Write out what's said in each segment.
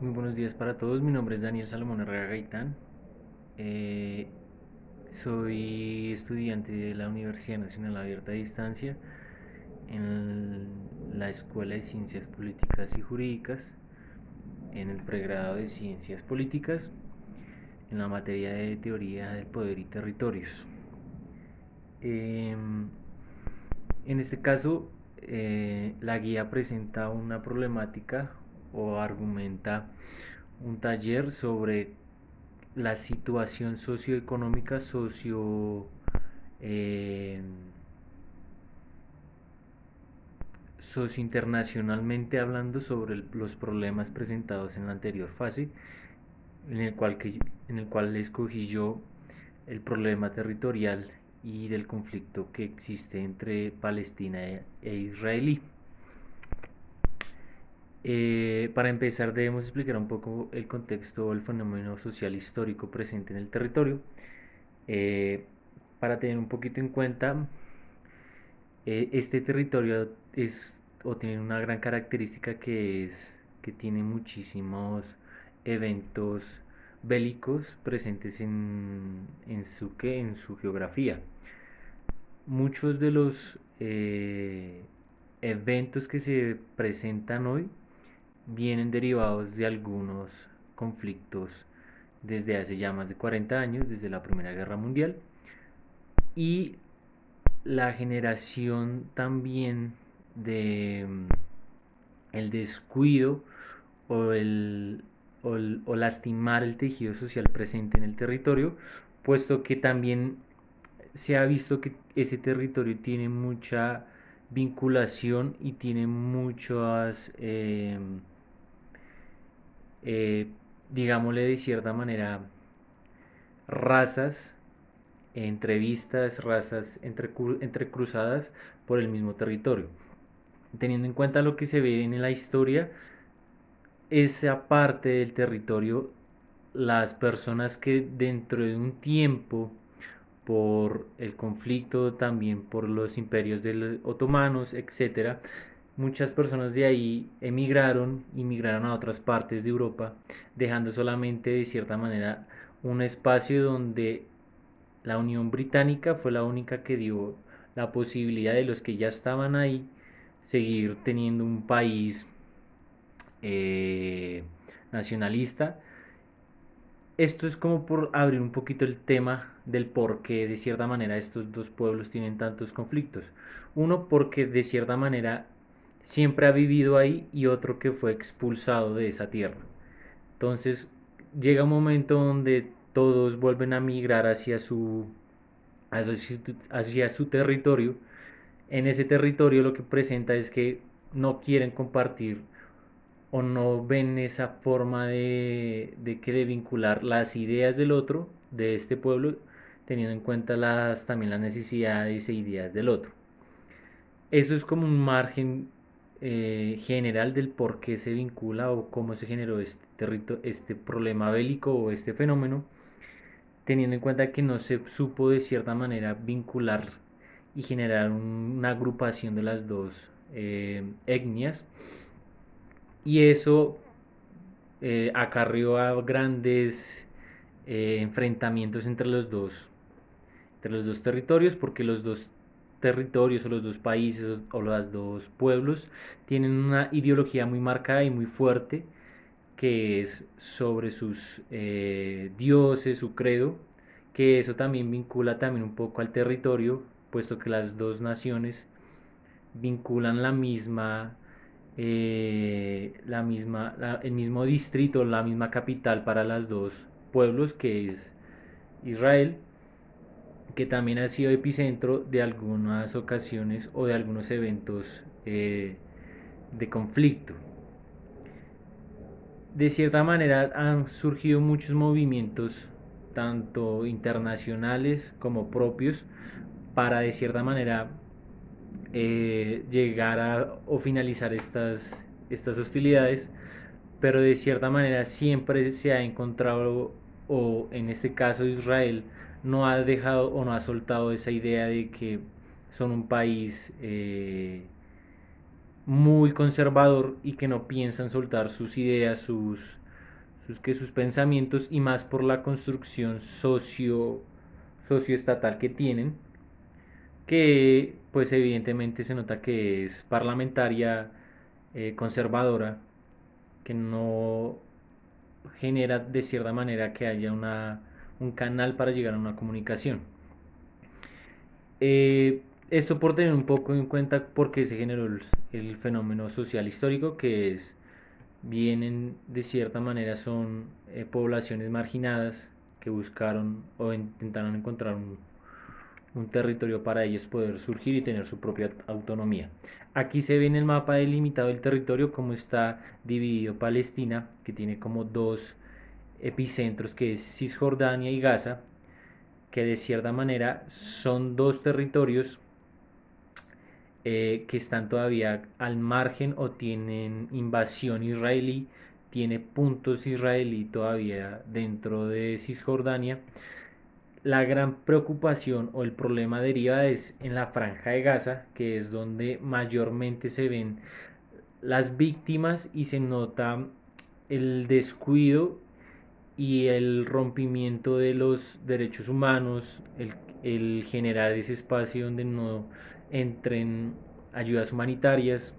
Muy buenos días para todos. Mi nombre es Daniel Salomón Herrera Gaitán. Eh, Soy estudiante de la Universidad Nacional Abierta a Distancia en la Escuela de Ciencias Políticas y Jurídicas, en el pregrado de Ciencias Políticas, en la materia de Teoría del Poder y Territorios. En este caso, la guía presenta una problemática o argumenta un taller sobre la situación socioeconómica, eh, sociointernacionalmente hablando sobre los problemas presentados en la anterior fase, en el cual escogí yo el problema territorial y del conflicto que existe entre Palestina e israelí. Para empezar debemos explicar un poco el contexto del fenómeno social histórico presente en el territorio. Eh, para tener un poquito en cuenta, este territorio es o tiene una gran característica que es que tiene muchísimos eventos bélicos presentes en su geografía. Muchos de los eventos que se presentan hoy vienen derivados de algunos conflictos desde hace ya más de 40 años, desde la Primera Guerra Mundial, y la generación también de el descuido o o lastimar el tejido social presente en el territorio, puesto que también se ha visto que ese territorio tiene mucha vinculación y tiene muchas, eh, digámosle de cierta manera, razas entrevistas, razas entrecruzadas por el mismo territorio. Teniendo en cuenta lo que se ve en la historia, esa parte del territorio, las personas que dentro de un tiempo, por el conflicto, también por los imperios de los otomanos, etcétera, muchas personas de ahí emigraron a otras partes de Europa, dejando solamente de cierta manera un espacio donde la Unión Británica fue la única que dio la posibilidad de los que ya estaban ahí seguir teniendo un país eh, nacionalista. Esto es como por abrir un poquito el tema del por qué de cierta manera estos dos pueblos tienen tantos conflictos. Uno porque de cierta manera siempre ha vivido ahí y otro que fue expulsado de esa tierra. Entonces llega un momento donde todos vuelven a migrar hacia su territorio. En ese territorio lo que presenta es que no quieren compartir o no ven esa forma de vincular las ideas del otro, de este pueblo, teniendo en cuenta también las necesidades e ideas del otro. Eso es como un margen general del por qué se vincula o cómo se generó este problema bélico o este fenómeno, teniendo en cuenta que no se supo de cierta manera vincular y generar una agrupación de las dos etnias, y eso acarrió a grandes enfrentamientos entre los dos territorios, porque los dos territorios o los dos países o los dos pueblos tienen una ideología muy marcada y muy fuerte, que es sobre sus dioses, su credo, que eso también vincula también un poco al territorio, puesto que las dos naciones vinculan el mismo distrito, la misma capital para los dos pueblos, que es Israel, que también ha sido epicentro de algunas ocasiones o de algunos eventos de conflicto. De cierta manera han surgido muchos movimientos, tanto internacionales como propios, para de cierta manera llegar a o finalizar estas hostilidades, pero de cierta manera siempre se ha encontrado, o en este caso Israel, no ha dejado o no ha soltado esa idea de que son un país muy conservador y que no piensan soltar sus ideas, sus pensamientos y más por la construcción socioestatal que tienen, que pues evidentemente se nota que es parlamentaria, conservadora, que no genera de cierta manera que haya un canal para llegar a una comunicación. Esto por tener un poco en cuenta por qué se generó el fenómeno social histórico, que es, vienen de cierta manera, son poblaciones marginadas que buscaron o intentaron encontrar un territorio para ellos poder surgir y tener su propia autonomía. Aquí se ve en el mapa delimitado del territorio cómo está dividido Palestina, que tiene como dos epicentros, que es Cisjordania y Gaza, que de cierta manera son dos territorios que están todavía al margen o tienen invasión israelí, tiene puntos israelí todavía dentro de Cisjordania. La gran preocupación o el problema deriva es en la franja de Gaza, que es donde mayormente se ven las víctimas y se nota el descuido y el rompimiento de los derechos humanos, el generar ese espacio donde no entren ayudas humanitarias.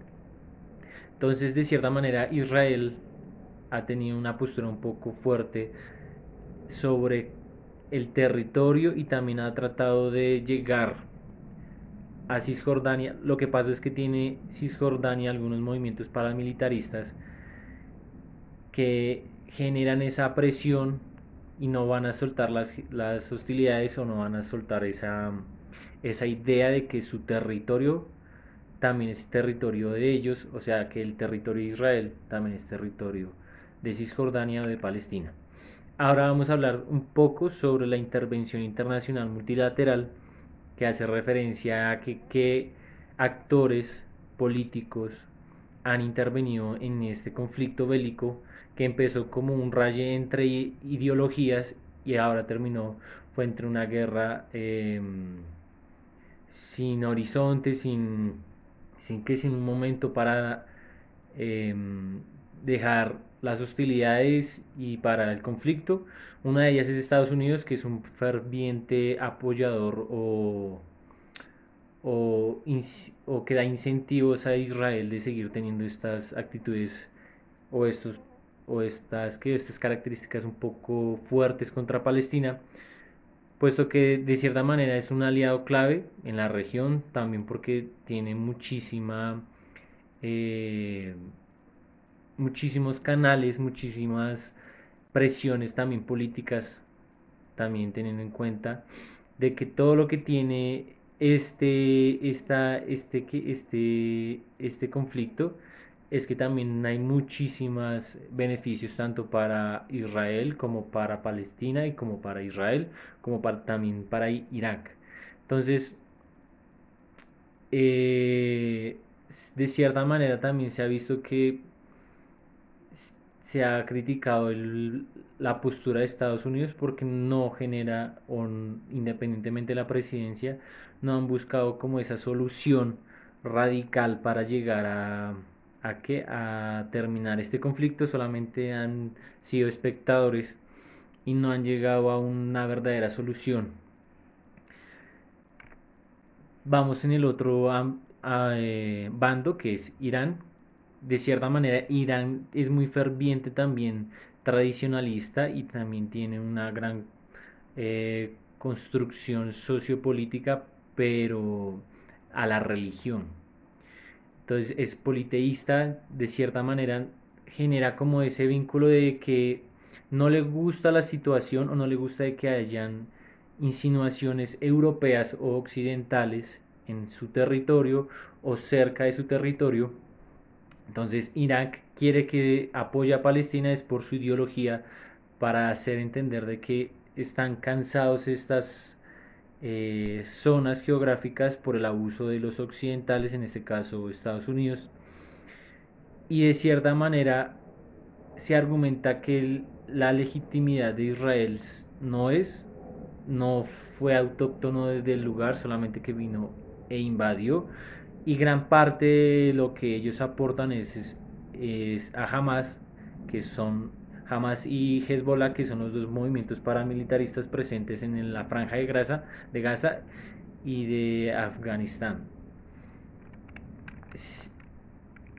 Entonces, de cierta manera, Israel ha tenido una postura un poco fuerte sobre el territorio y también ha tratado de llegar a Cisjordania. Lo que pasa es que tiene Cisjordania algunos movimientos paramilitaristas que generan esa presión y no van a soltar las hostilidades o no van a soltar esa idea de que su territorio también es territorio de ellos, o sea que el territorio de Israel también es territorio de Cisjordania o de Palestina. Ahora vamos a hablar un poco sobre la intervención internacional multilateral, que hace referencia a que actores políticos han intervenido en este conflicto bélico que empezó como un raye entre ideologías y ahora terminó, fue entre una guerra sin horizonte, sin un momento para eh, dejar las hostilidades y para el conflicto. Una de ellas es Estados Unidos, que es un ferviente apoyador o que da incentivos a Israel de seguir teniendo estas actitudes o estos estas características un poco fuertes contra Palestina, puesto que de cierta manera es un aliado clave en la región, también porque tiene eh, muchísimos canales, muchísimas presiones también políticas, también teniendo en cuenta de que todo lo que tiene este conflicto es que también hay muchísimos beneficios tanto para Israel como para Palestina y como para Israel como también para Irak. Entonces, eh, de cierta manera también se ha visto que se ha criticado la postura de Estados Unidos porque no genera, independientemente de la presidencia, no han buscado como esa solución radical para llegar a terminar este conflicto, solamente han sido espectadores y no han llegado a una verdadera solución. Vamos en el otro bando, que es Irán. De cierta manera, Irán es muy ferviente también, tradicionalista, y también tiene una gran construcción sociopolítica, pero a la religión. Entonces es politeísta, de cierta manera genera como ese vínculo de que no le gusta la situación o no le gusta de que hayan insinuaciones europeas o occidentales en su territorio o cerca de su territorio. Entonces Irak quiere que apoye a Palestina es por su ideología, para hacer entender de que están cansados estas zonas geográficas por el abuso de los occidentales, en este caso Estados Unidos, y de cierta manera se argumenta que la legitimidad de Israel no fue autóctono del lugar, solamente que vino e invadió, y gran parte de lo que ellos aportan es a Hamas, que son Hamas y Hezbollah, que son los dos movimientos paramilitaristas presentes en la franja de Gaza y de Afganistán.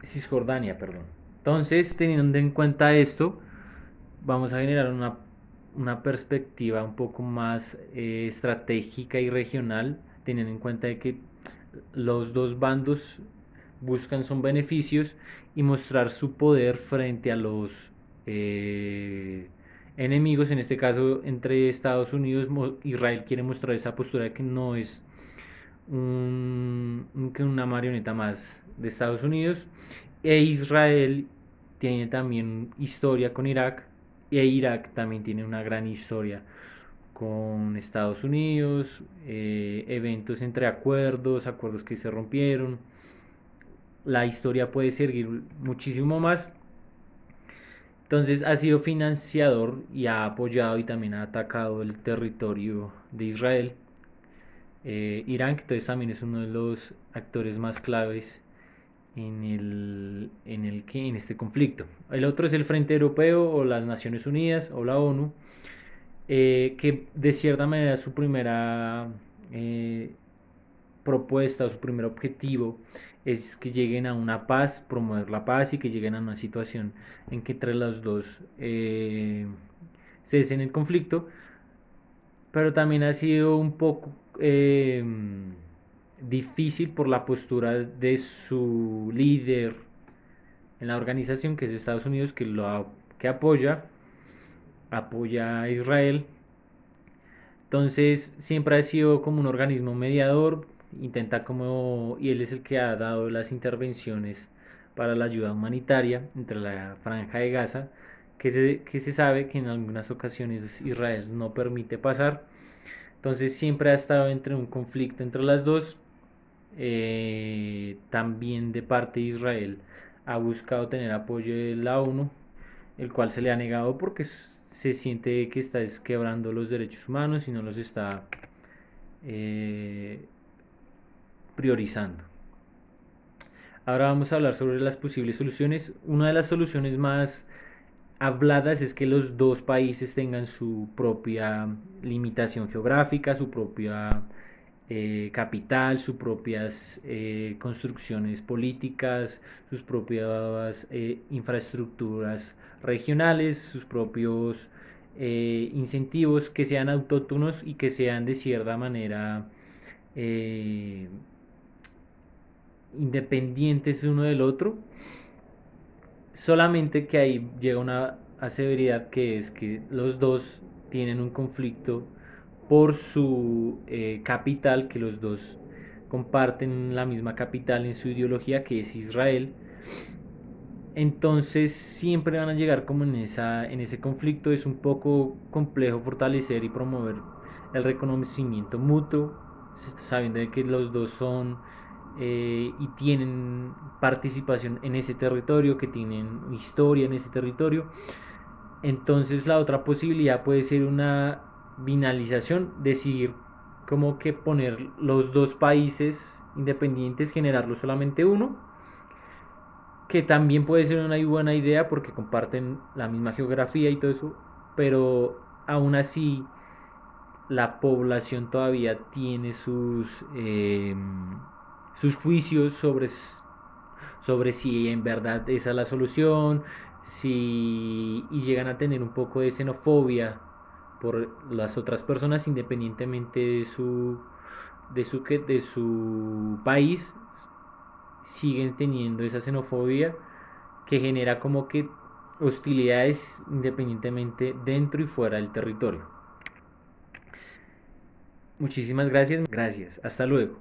Cisjordania, perdón. Entonces, teniendo en cuenta esto, vamos a generar una perspectiva un poco más estratégica y regional, teniendo en cuenta de que los dos bandos buscan son beneficios y mostrar su poder frente a los enemigos, en este caso entre Estados Unidos. Israel quiere mostrar esa postura de que no es que una marioneta más de Estados Unidos, e Israel tiene también historia con Irak, e Irak también tiene una gran historia con Estados Unidos, eventos entre acuerdos que se rompieron. La historia puede seguir muchísimo más. Entonces ha sido financiador y ha apoyado y también ha atacado el territorio de Israel. Irán, que entonces también es uno de los actores más claves en este conflicto. El otro es el Frente Europeo o las Naciones Unidas o la ONU, que de cierta manera su primera propuesta o su primer objetivo es que lleguen a una paz, promover la paz y que lleguen a una situación en que entre los dos cesen el conflicto, pero también ha sido un poco difícil por la postura de su líder en la organización, que es Estados Unidos, que apoya a Israel. Entonces siempre ha sido como un organismo mediador, intenta como, y él es el que ha dado las intervenciones para la ayuda humanitaria entre la franja de Gaza, que se sabe que en algunas ocasiones Israel no permite pasar. Entonces siempre ha estado entre un conflicto entre las dos. También de parte de Israel ha buscado tener apoyo de la ONU, el cual se le ha negado porque se siente que está quebrando los derechos humanos y no los está eh, priorizando. Ahora vamos a hablar sobre las posibles soluciones. Una de las soluciones más habladas es que los dos países tengan su propia limitación geográfica, su propia capital, sus propias construcciones políticas, sus propias infraestructuras regionales, sus propios incentivos que sean autóctonos y que sean de cierta manera eh, independientes uno del otro. Solamente que ahí llega una aseveridad, que es que los dos tienen un conflicto por su capital, que los dos comparten la misma capital en su ideología, que es Israel. Entonces siempre van a llegar como en ese conflicto. Es un poco complejo fortalecer y promover el reconocimiento mutuo, sabiendo de que los dos son y tienen participación en ese territorio, que tienen historia en ese territorio. Entonces la otra posibilidad puede ser una binalización, decidir como que poner los dos países independientes, generarlo solamente uno, que también puede ser una buena idea porque comparten la misma geografía y todo eso, pero aún así la población todavía tiene sus juicios sobre si en verdad esa es la solución, y llegan a tener un poco de xenofobia por las otras personas independientemente de su país, siguen teniendo esa xenofobia que genera como que hostilidades independientemente dentro y fuera del territorio. Muchísimas gracias, hasta luego.